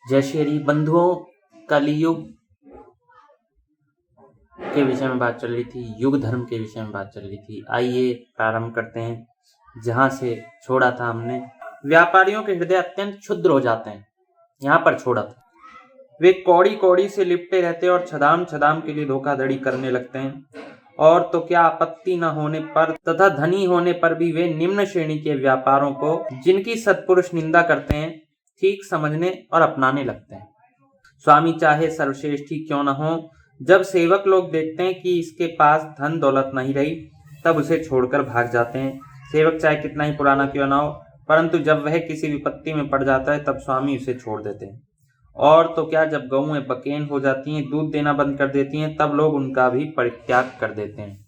जय श्री बंधुओं, कलियुग के विषय में बात चल रही थी, युग धर्म के विषय में बात चल रही थी। आइए प्रारंभ करते हैं जहां से छोड़ा था हमने। व्यापारियों के हृदय अत्यंत क्षुद्र हो जाते हैं, यहाँ पर छोड़ा था। वे कौड़ी कौड़ी से लिपटे रहते और छदाम छदाम के लिए धोखाधड़ी करने लगते हैं। और तो क्या, आपत्ति न होने पर तथा धनी होने पर भी वे निम्न श्रेणी के व्यापारों को, जिनकी सत्पुरुष निंदा करते हैं, ठीक समझने और अपनाने लगते हैं। स्वामी चाहे सर्वश्रेष्ठ ही क्यों न हो, जब सेवक लोग देखते हैं कि इसके पास धन दौलत नहीं रही, तब उसे छोड़कर भाग जाते हैं। सेवक चाहे कितना ही पुराना क्यों न हो, परंतु जब वह किसी विपत्ति में पड़ जाता है तब स्वामी उसे छोड़ देते हैं। और तो क्या, जब गऊएं बकेन हो जाती हैं, दूध देना बंद कर देती हैं, तब लोग उनका भी परित्याग कर देते हैं।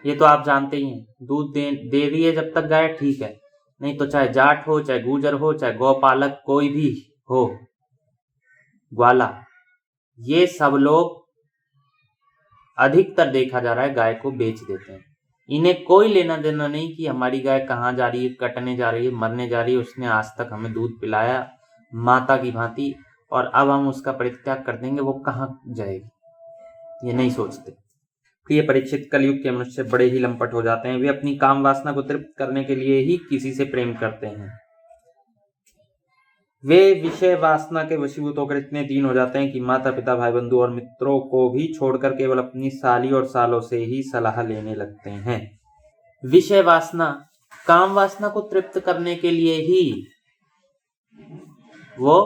ये तो आप जानते ही हैं, दूध दे रही है जब तक गाय, ठीक है, नहीं तो चाहे जाट हो, चाहे गुजर हो, चाहे गौपालक कोई भी हो, ग्वाला, ये सब लोग अधिकतर देखा जा रहा है गाय को बेच देते हैं। इन्हें कोई लेना देना नहीं कि हमारी गाय कहाँ जा रही है, कटने जा रही है, मरने जा रही है, उसने आज तक हमें दूध पिलाया माता की भांति, और अब हम उसका परित्याग कर देंगे, वो कहाँ जाएगी, ये नहीं सोचते। प्रिय परीक्षित, कलयुग के मनुष्य बड़े ही लंपट हो जाते हैं। वे अपनी काम वासना को तृप्त करने के लिए ही किसी से प्रेम करते हैं। वे विषय वासना के वशीभूत होकर इतने दीन हो जाते हैं कि माता पिता, भाई बंधु और मित्रों को भी छोड़कर केवल अपनी साली और सालों से ही सलाह लेने लगते हैं। विषय वासना, काम वासना को तृप्त करने के लिए ही वो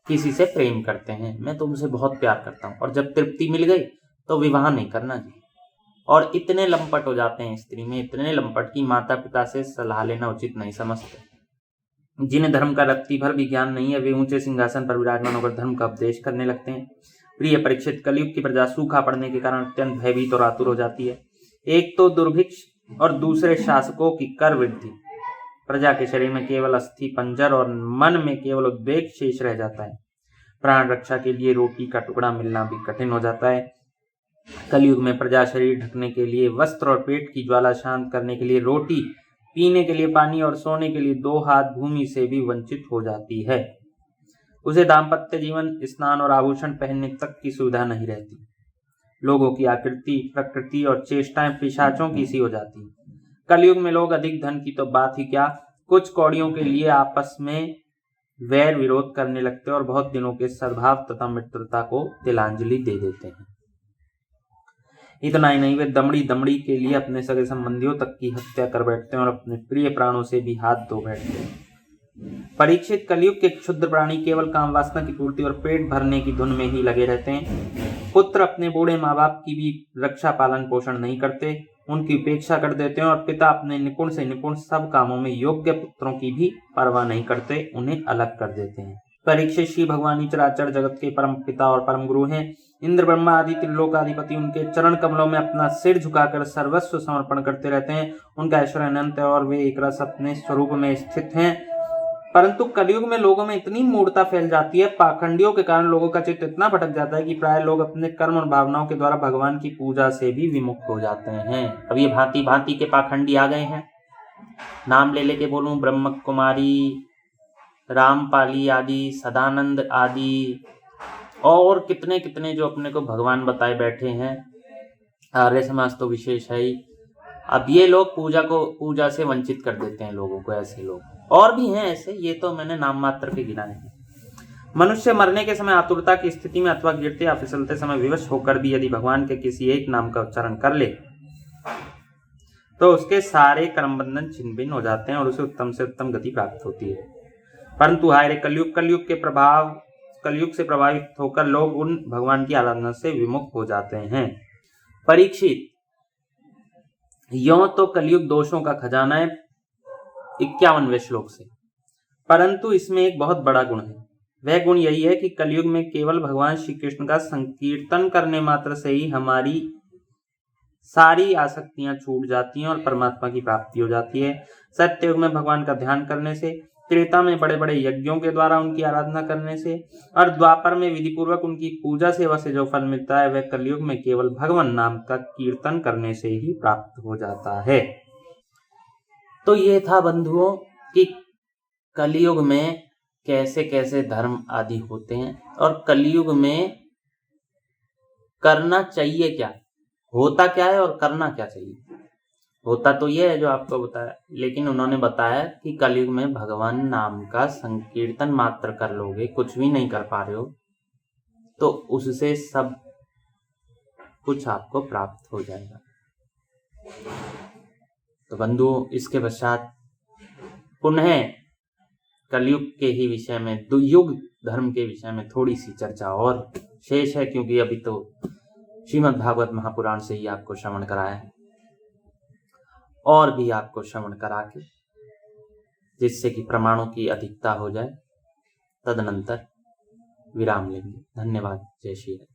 किसी से प्रेम करते हैं। मैं तुमसे बहुत प्यार करता हूं, और जब तृप्ति मिल गई तो विवाह नहीं करना जी। और इतने लंपट हो जाते हैं स्त्री में, इतने लंपट कि माता पिता से सलाह लेना उचित नहीं समझते। जिन्हें धर्म का रत्ती भर भी ज्ञान नहीं है, वे ऊंचे सिंहासन पर विराजमान होकर धर्म का उपदेश करने लगते हैं। प्रिय परीक्षित, कलयुग की प्रजा सूखा पड़ने के कारण अत्यंत भयभीत और आतुर हो जाती है। एक तो दुर्भिक्ष और दूसरे शासकों की कर वृद्धि। प्रजा के शरीर में केवल अस्थि पंजर और मन में केवल उद्वेग शेष रह जाता है। प्राण रक्षा के लिए रोटी का टुकड़ा मिलना भी कठिन हो जाता है। कलयुग में प्रजा शरीर ढकने के लिए वस्त्र और पेट की ज्वाला शांत करने के लिए रोटी, पीने के लिए पानी और सोने के लिए 2 हाथ भूमि से भी वंचित हो जाती है। उसे दाम्पत्य जीवन, स्नान और आभूषण पहनने तक की सुविधा नहीं रहती। लोगों की आकृति, प्रकृति और चेष्टाएं पिशाचों की सी हो जाती। कलयुग में लोग अधिक धन की तो बात ही क्या, कुछ कौड़ियों के लिए आपस में वैर विरोध करने लगते और बहुत दिनों के सद्भाव तथा मित्रता को तिलांजलि दे देते हैं। इतना ही नहीं, वे दमड़ी दमड़ी के लिए अपने सगे संबंधियों तक की हत्या कर बैठते हैं और अपने प्रिय प्राणों से भी हाथ धो बैठते हैं। परीक्षित, कलयुग के क्षुद्र प्राणी केवल काम वासना की पूर्ति और पेट भरने की धुन में ही लगे रहते हैं। पुत्र अपने बूढ़े माँ बाप की भी रक्षा पालन पोषण नहीं करते, उनकी उपेक्षा कर देते हैं, और पिता अपने निपुण से निपुण सब कामों में योग्य पुत्रों की भी परवाह नहीं करते, उन्हें अलग कर देते हैं। परीक्षित, श्री भगवान ही चराचर जगत के परम पिता और परम गुरु हैं। इंद्र, ब्रह्मा आदि त्रिलोकाधिपति उनके चरण कमलों में अपना सिर झुकाकर सर्वस्व समर्पण करते रहते हैं। उनका ऐश्वर्य अनंत है और वे एक रस अपने स्वरूप में स्थित हैं। परंतु कलयुग में लोगों में इतनी मूढ़ता फैल जाती है, पाखंडियों के कारण लोगों का चित्त इतना भटक जाता है कि प्राय लोग अपने कर्म और भावनाओं के द्वारा भगवान की पूजा से भी विमुख हो जाते हैं। अब ये भांति भांति के पाखंडी आ गए हैं। नाम ले लेके बोलूं, ब्रह्म कुमारी, रामपाली आदि, सदानंद आदि, और कितने कितने जो अपने को भगवान बताए बैठे हैं। आर्य समाज तो विशेष है ही। अब ये लोग पूजा से वंचित कर देते हैं लोगों को। ऐसे लोग और भी हैं ऐसे, ये तो मैंने नाम मात्र के गिनाए हैं। मनुष्य मरने के समय आतुरता की स्थिति में अथवा गिरते या फिसलते समय विवश होकर भी यदि भगवान के किसी एक नाम का उच्चारण कर ले तो उसके सारे कर्म बंधन छिन्न भिन्न हो जाते हैं और उसे उत्तम से उत्तम गति प्राप्त होती है। परंतु हाय रे कलयुग से प्रभावित होकर लोग उन भगवान की आराधना से विमुख हो जाते हैं। परीक्षित, यों तो कलयुग दोषों का खजाना है 51वें श्लोक से, परंतु इसमें एक बहुत बड़ा गुण है। वह गुण यही है कि कलयुग में केवल भगवान श्री कृष्ण का संकीर्तन करने मात्र से ही हमारी सारी आसक्तियां छूट जाती हैं और परमात्मा की प्राप्ति हो जाती है। सत्ययुग में भगवान का ध्यान करने से, त्रेता में बड़े बड़े यज्ञों के द्वारा उनकी आराधना करने से, और द्वापर में विधि पूर्वक उनकी पूजा सेवा से जो फल मिलता है, वह कलयुग में केवल भगवान नाम का कीर्तन करने से ही प्राप्त हो जाता है। तो ये था बंधुओं कि कलयुग में कैसे कैसे धर्म आदि होते हैं और कलयुग में करना चाहिए क्या, होता क्या है और करना क्या चाहिए। होता तो ये है जो आपको बताया, लेकिन उन्होंने बताया कि कलयुग में भगवान नाम का संकीर्तन मात्र कर लोगे, कुछ भी नहीं कर पा रहे हो, तो उससे सब कुछ आपको प्राप्त हो जाएगा। तो बंधुओं, इसके पश्चात पुनः कलयुग के ही विषय में, युग धर्म के विषय में थोड़ी सी चर्चा और शेष है, क्योंकि अभी तो श्रीमद् भागवत महापुराण से ही आपको श्रवण कराया है, और भी आपको श्रवण करा के जिससे कि प्रमाणों की अधिकता हो जाए, तदनंतर विराम लेंगे। धन्यवाद। जय श्री राम।